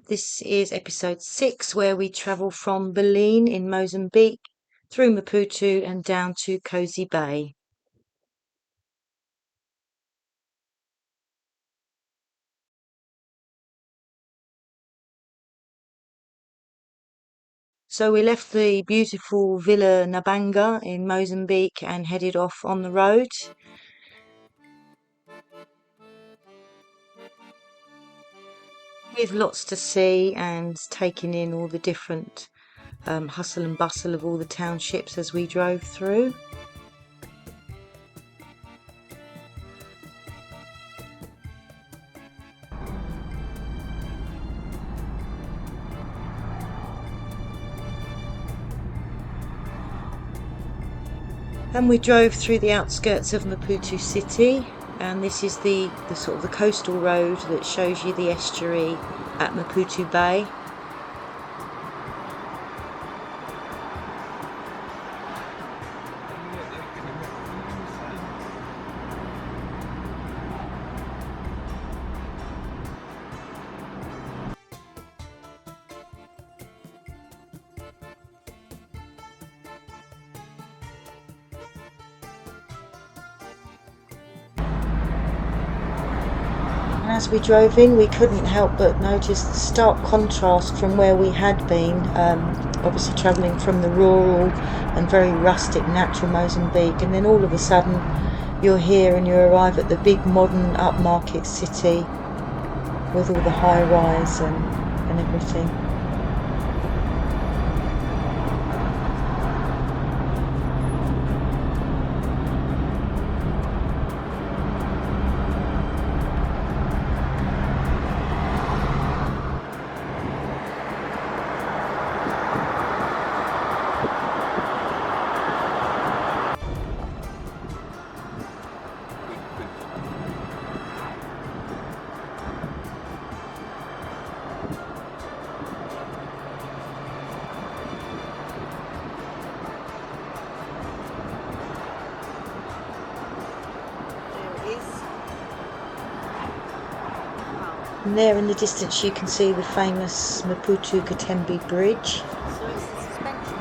This is episode 6, where we travel from Bilene in Mozambique through Maputo and down to Kosi Bay. So we left the beautiful Villa Nabanga in Mozambique and headed off on the road. With lots to see and taking in all the different hustle and bustle of all the townships as we drove through. And we drove through the outskirts of Maputo City, and this is the sort of the coastal road that shows you the estuary at Maputo Bay. And as we drove in, we couldn't help but notice the stark contrast from where we had been, obviously travelling from the rural and very rustic natural Mozambique, and then all of a sudden you're here and you arrive at the big modern upmarket city with all the high rise and everything. And there in the distance you can see the famous Maputo-Katembe bridge. So it's the suspension.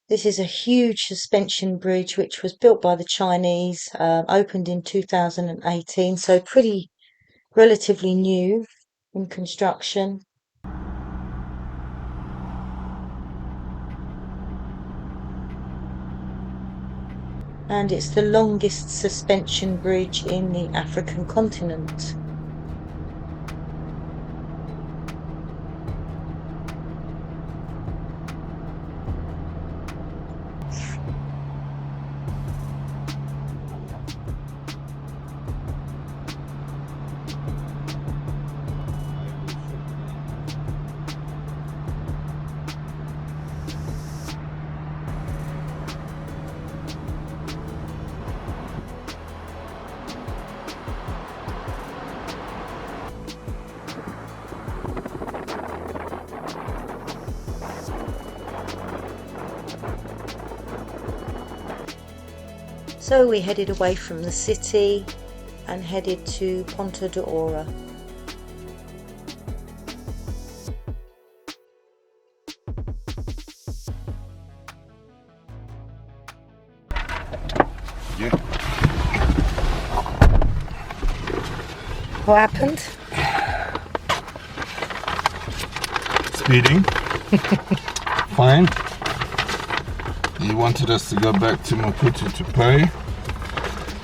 This is a huge suspension bridge which was built by the Chinese, opened in 2018, so pretty relatively new in construction. And it's the longest suspension bridge in the African continent. So we headed away from the city and headed to Ponta de Ora. Yeah. What happened? Speeding. Fine. He wanted us to go back to Maputo to pay,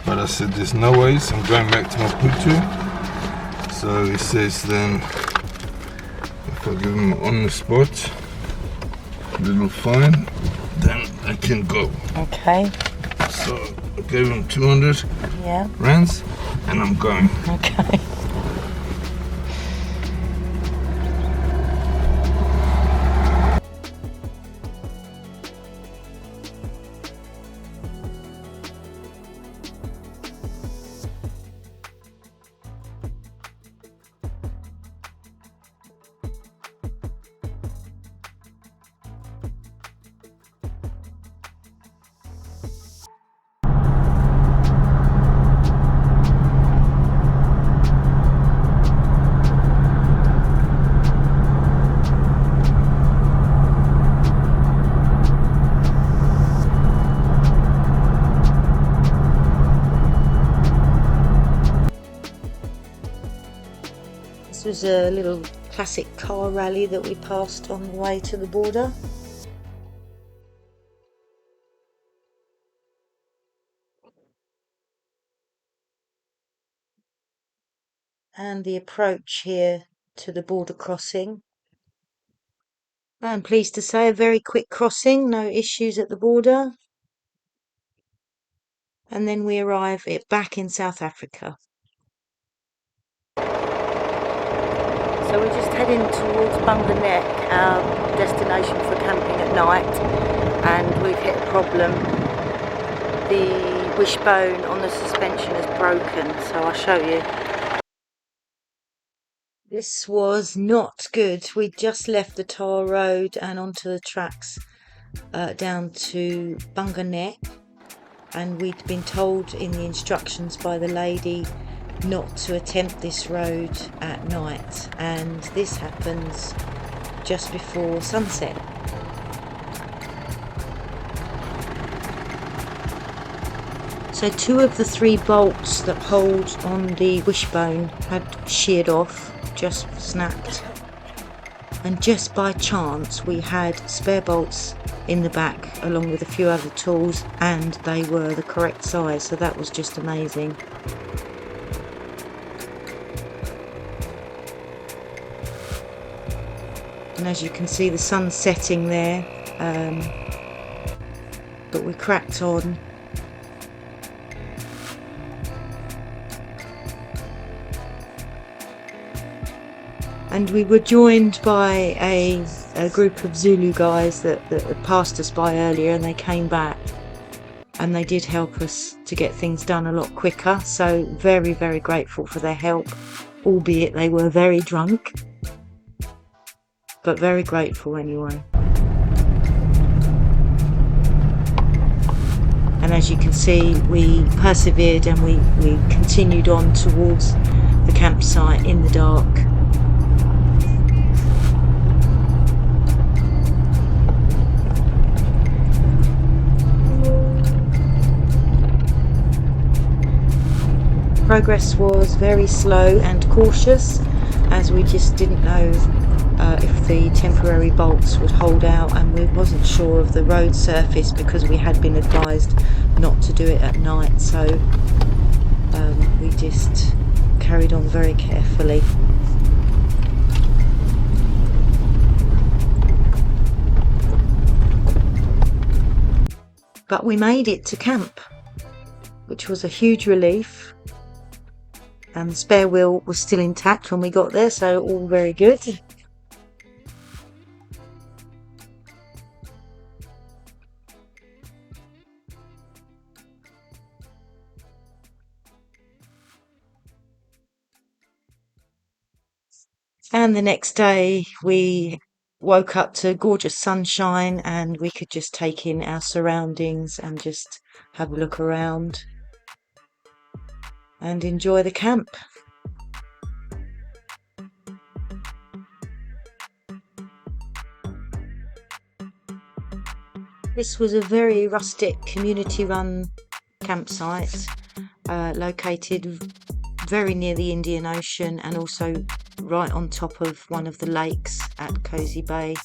but I said there's no ways, I'm going back to Maputo. So he says then if I give him on the spot a little fine, then I can go. Okay. So I gave him 200 rands and I'm going. Okay. was a little classic car rally that we passed on the way to the border. And the approach here to the border crossing. I'm pleased to say a very quick crossing, no issues at the border. And then we arrive back in South Africa. So we're just heading towards Bhanga Nek, our destination for camping at night, and we've hit a problem. The wishbone on the suspension is broken, so I'll show you. This was not good. We just left the tar road and onto the tracks down to Bhanga Nek, and we'd been told in the instructions by the lady not to attempt this road at night, and this happens just before sunset. So 2 of the 3 bolts that hold on the wishbone had sheared off, just snapped, and just by chance we had spare bolts in the back along with a few other tools, and they were the correct size, so that was just amazing. And as you can see, the sun's setting there, but we cracked on. And we were joined by a group of Zulu guys that had passed us by earlier, and they came back and they did help us to get things done a lot quicker. So very, very grateful for their help, albeit they were very drunk, but very grateful anyway. And as you can see, we persevered and we continued on towards the campsite in the dark. Progress was very slow and cautious, as we just didn't know if the temporary bolts would hold out, and we wasn't sure of the road surface because we had been advised not to do it at night, so we just carried on very carefully. But we made it to camp, which was a huge relief. And the spare wheel was still intact when we got there, so all very good. And the next day we woke up to gorgeous sunshine, and we could just take in our surroundings and just have a look around and enjoy the camp. This was a very rustic community-run campsite located very near the Indian Ocean and also right on top of one of the lakes at Kosi Bay.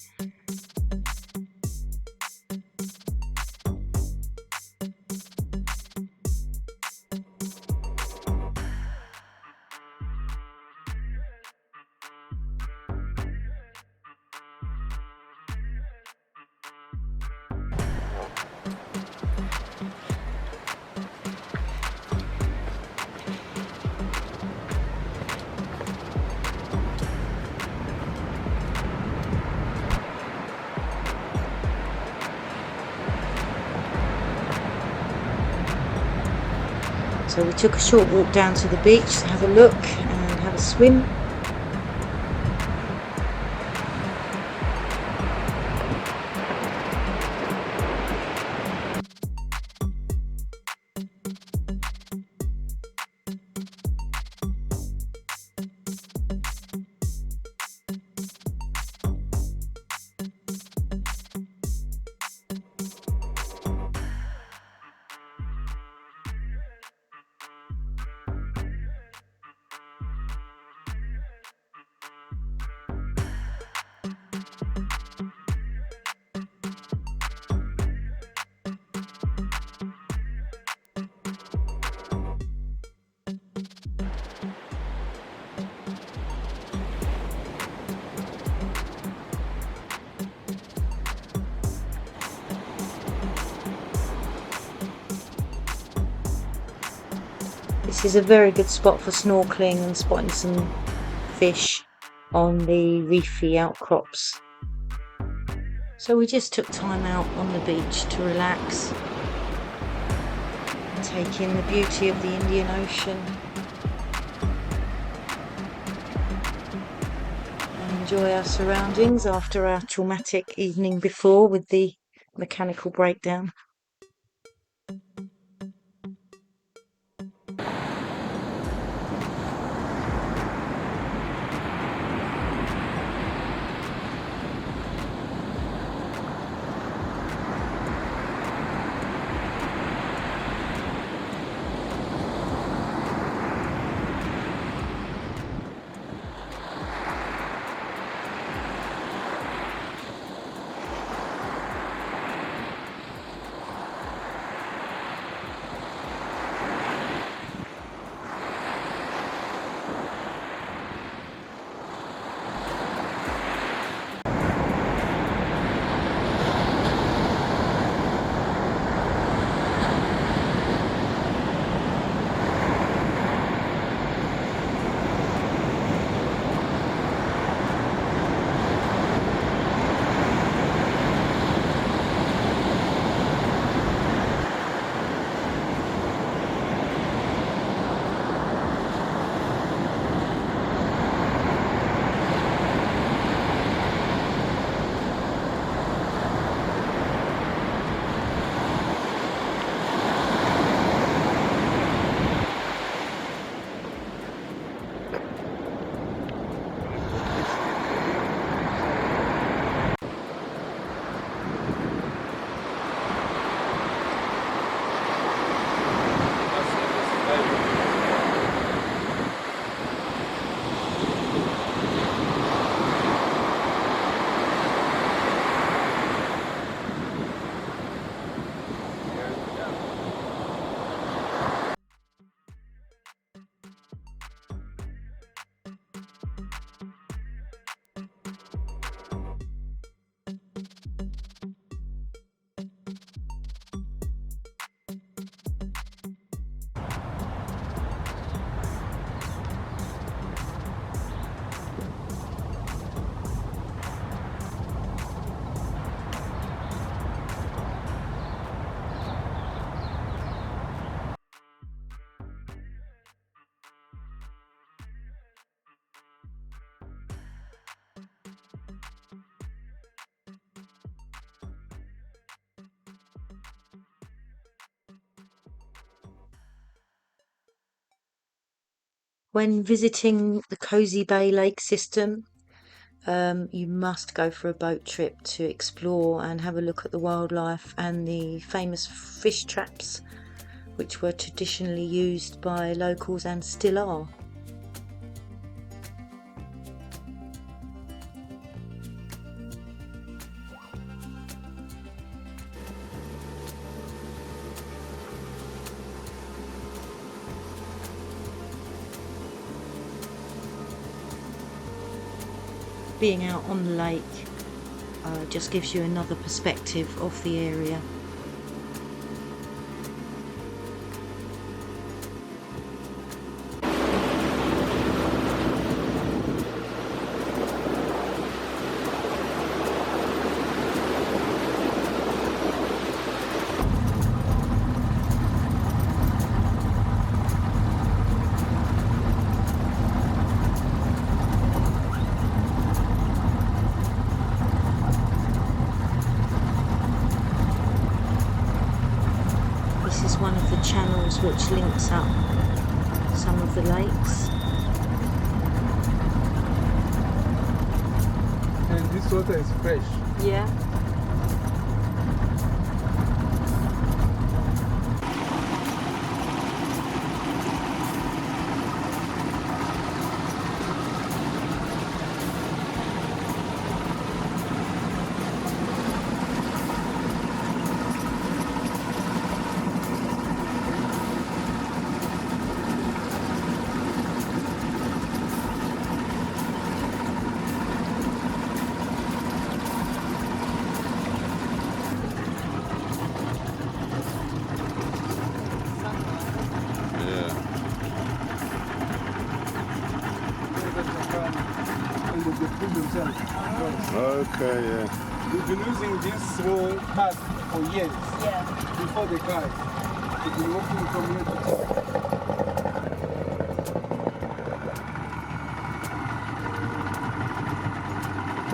So we took a short walk down to the beach to have a look and have a swim. This is a very good spot for snorkeling and spotting some fish on the reefy outcrops. So we just took time out on the beach to relax, take in the beauty of the Indian Ocean and enjoy our surroundings after our traumatic evening before with the mechanical breakdown. When visiting the Kosi Bay lake system, you must go for a boat trip to explore and have a look at the wildlife and the famous fish traps, which were traditionally used by locals and still are. Being out on the lake just gives you another perspective of the area. This is one of the channels which links up some of the lakes. And this water is fresh. Yeah. they pull themselves. Okay, yeah. We've been using this small path for years. Yeah. Before the car. We've been walking from here to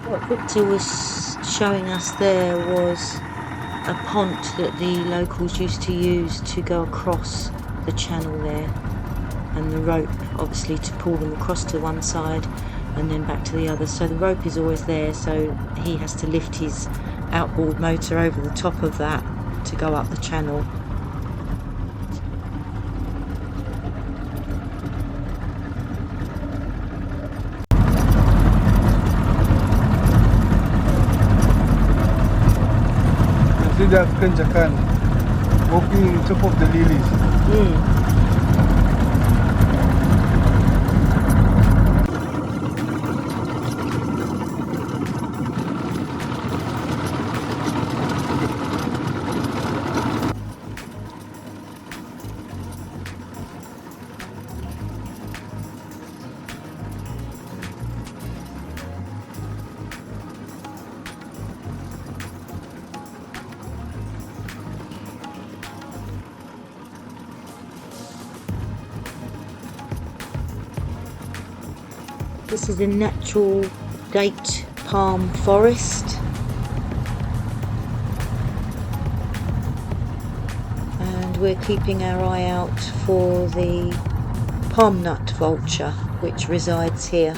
What Victor was showing us there was a pont that the locals used to use to go across the channel there, and the rope obviously to pull them across to one side and then back to the other. So the rope is always there, so he has to lift his outboard motor over the top of that to go up the channel. see that Kenjakan walking on top of the lilies. This is a natural date palm forest, and we're keeping our eye out for the palm nut vulture which resides here.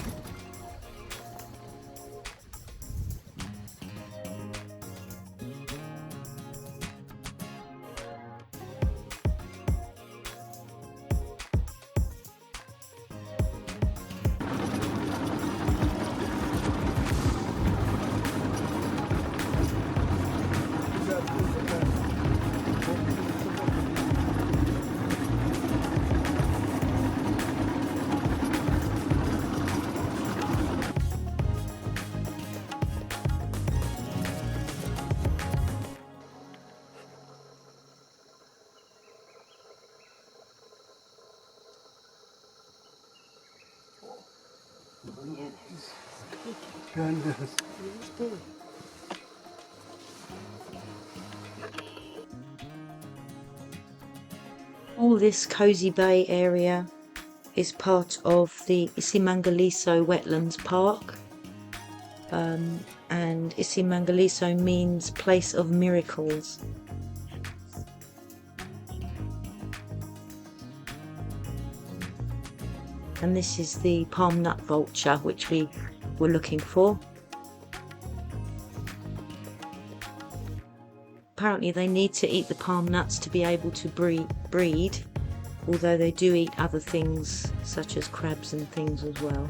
All this Kosi Bay area is part of the Isimangaliso Wetlands Park, and Isimangaliso means place of miracles. And this is the palm nut vulture which we were looking for. Apparently they need to eat the palm nuts to be able to breed, although they do eat other things such as crabs and things as well.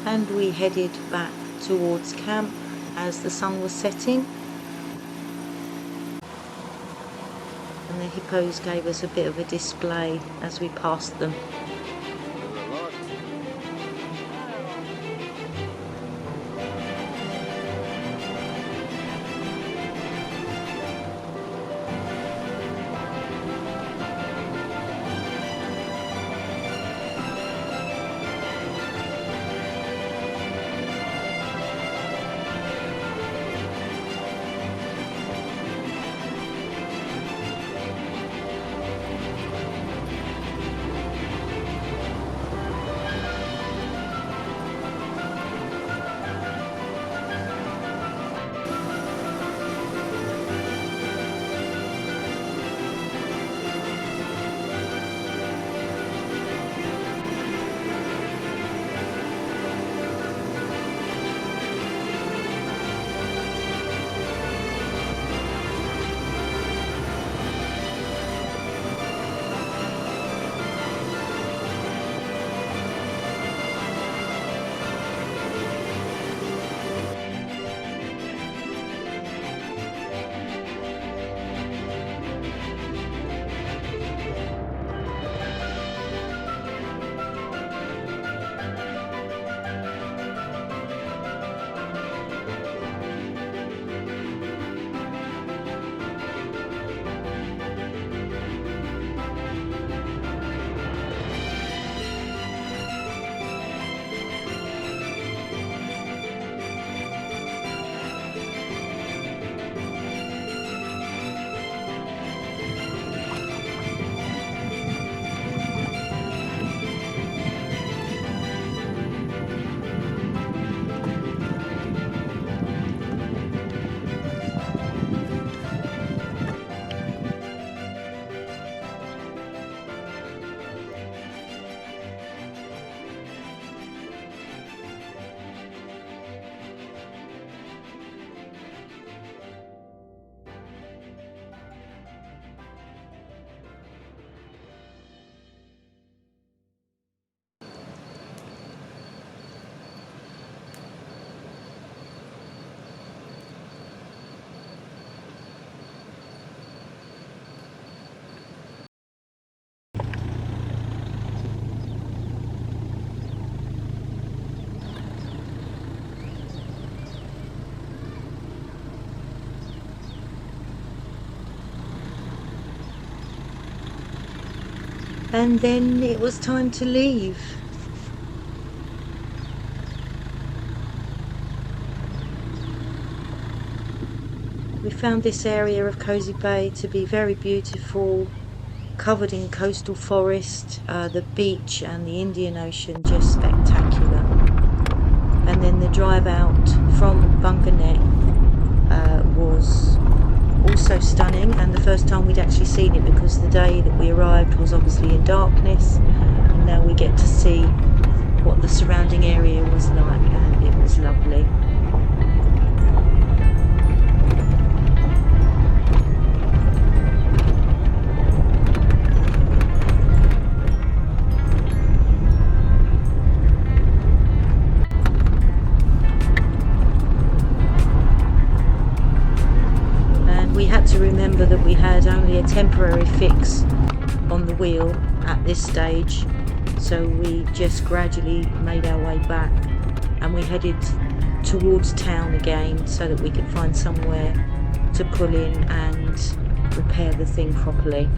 And we headed back towards camp as the sun was setting, and the hippos gave us a bit of a display as we passed them. And then it was time to leave. We found this area of Kosi Bay to be very beautiful, covered in coastal forest, the beach and the Indian Ocean just spectacular. And then the drive out from Bhanga Nek was also stunning, and the first time we'd actually seen it, because the day that we arrived was obviously in darkness, and now we get to see what the surrounding area was like, and it was lovely. We had to remember that we had only a temporary fix on the wheel at this stage, so we just gradually made our way back, and we headed towards town again so that we could find somewhere to pull in and repair the thing properly.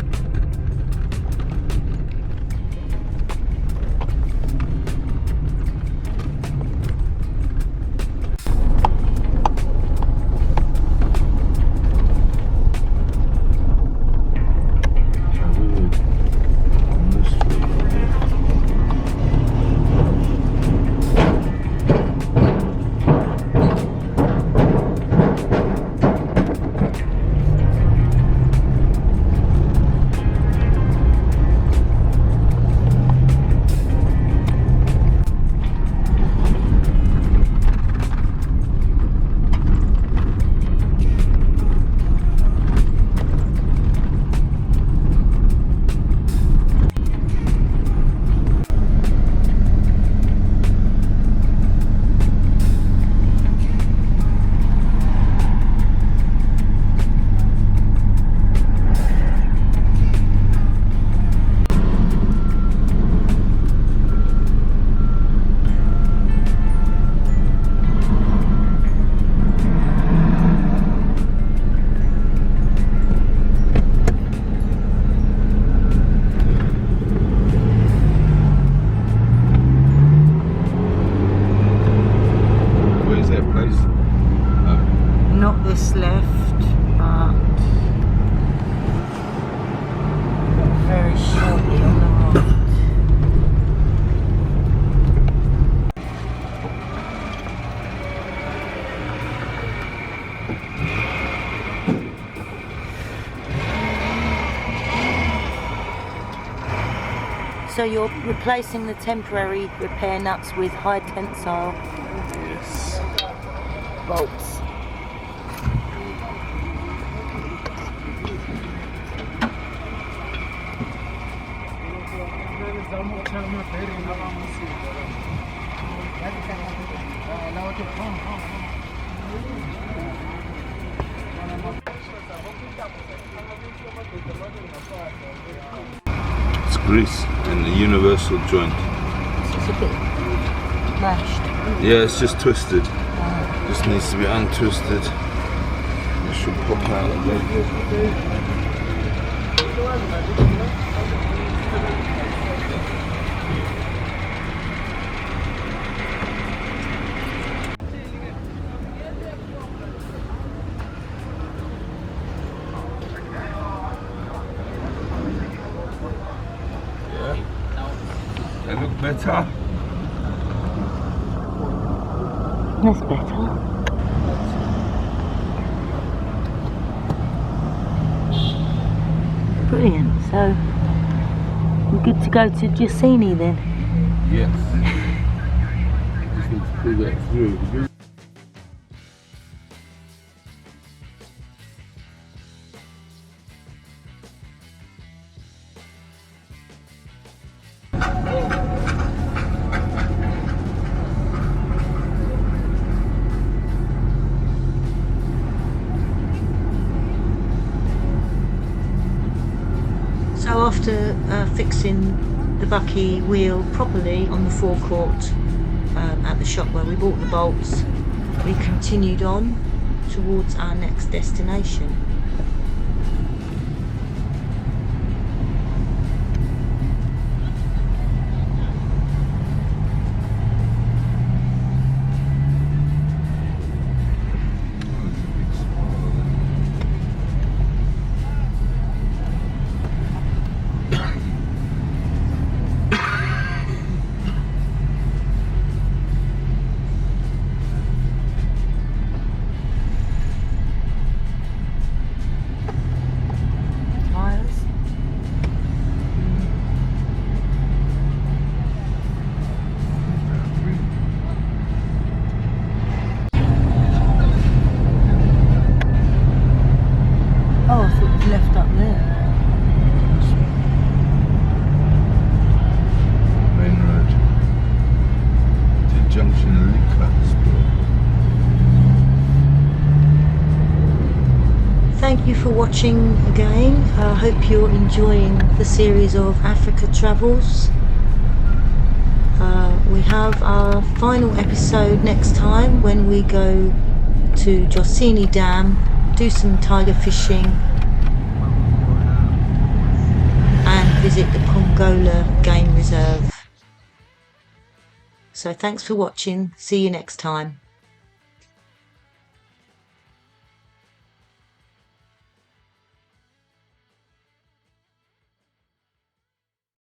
Not this left, but very shortly on the right. So you're replacing the temporary repair nuts with high tensile bolts. It's grease and the universal joint. It's a bit mashed. Yeah, it's just twisted. Just needs to be untwisted. It should pop out a bit. They look better. That's better. Brilliant. So we're good to go to Giacini then. Yes. Just need to pull that through. So after fixing the bucky wheel properly on the forecourt at the shop where we bought the bolts, we continued on towards our next destination. Oh, I thought it was left up there. Main road. The junction liquor store. Thank you for watching again. I hope you're enjoying the series of Africa travels. We have our final episode next time when we go to Josini Dam, do some tiger fishing and visit the Pongola Game Reserve. So thanks for watching. See you next time.